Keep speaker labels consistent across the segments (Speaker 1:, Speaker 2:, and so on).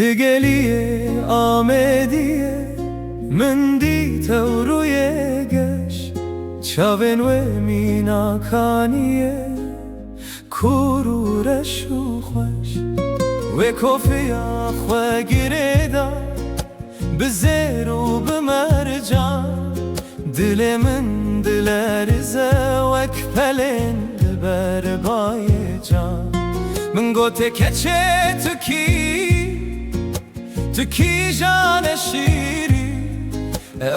Speaker 1: لگلیه آمدیه من دیتا و روی گش چاون و میناکانیه کرورش و خوش و کفیا خو گریدا بزیر و بمرجان دل من دل رزه وک پلند بر بای جان من گوته کچه تکی جان شیری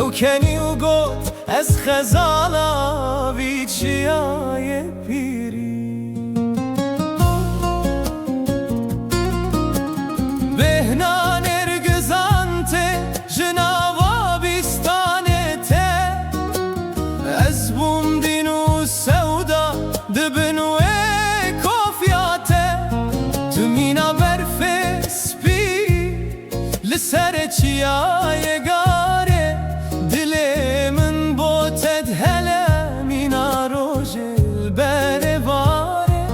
Speaker 1: او کنی و گوت از خزالا ویچیای پیری بهنا نرگزانته جناوا بیستانته از بوم دینو سودا دبنو کافیاته تو مینا برفه لسر چیای گاره دل من بوتد هلا مینا روجل بره باره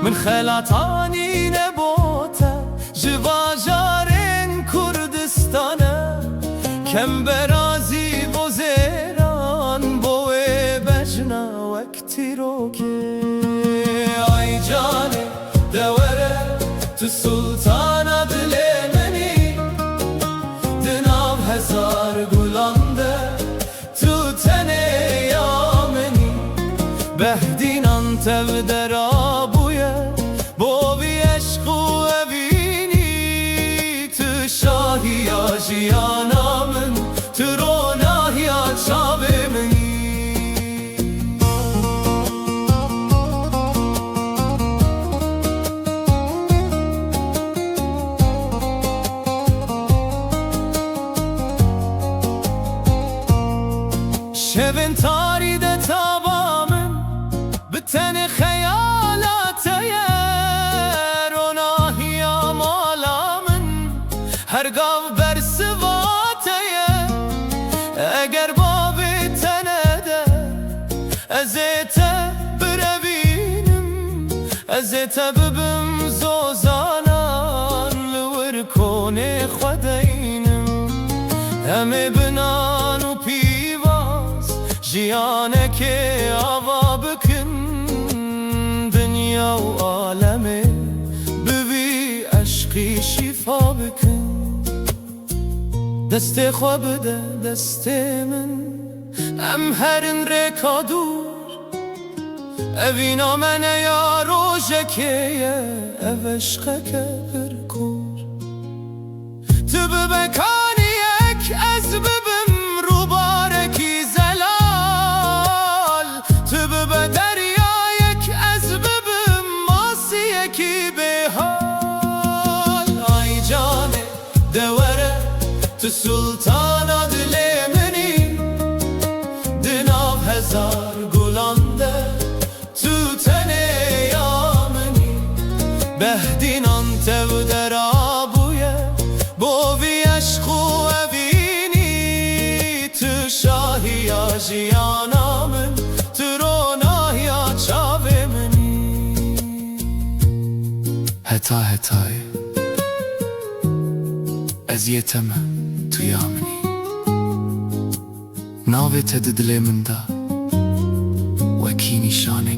Speaker 1: من خلاتانی نبوته جواجارن کردستانه کم برازی و زیران بوی بجنا وقتی رو که آی جانه دوره تو سلطانه دل هزار گلانده تو تنه یامنی بهدینان تب در آبویه بوی عشق و بینی تو شاهی یا جیانا من تو روناهی یا چاب منی شبن تارید تابامن بتن خیالات روناهی مالامن هرگاه بر سوات اگر باب تنده ازیت بروینم ازیت ببم زوزانان لور کنه خودینم همه بنان و جیانه که آوا بکن دنیا و عالمه بوی عشقی شفا بکن دست خواه بده دست من ام هرن رکا دور اوینا من یا روژه که او عشقه که برکور تو ببکانی یک از ببم رو بارکی تو سلطانا دل منی دناب هزار گلانده تو تنه یامنی بهدینان تو در آبویه بوی عشق و بینی تو شاهی یا جیانا من تو روناهی یا چاو منی هتا هتای ازیتم تو یامنی ناوی تد دل من دا وکی نشانه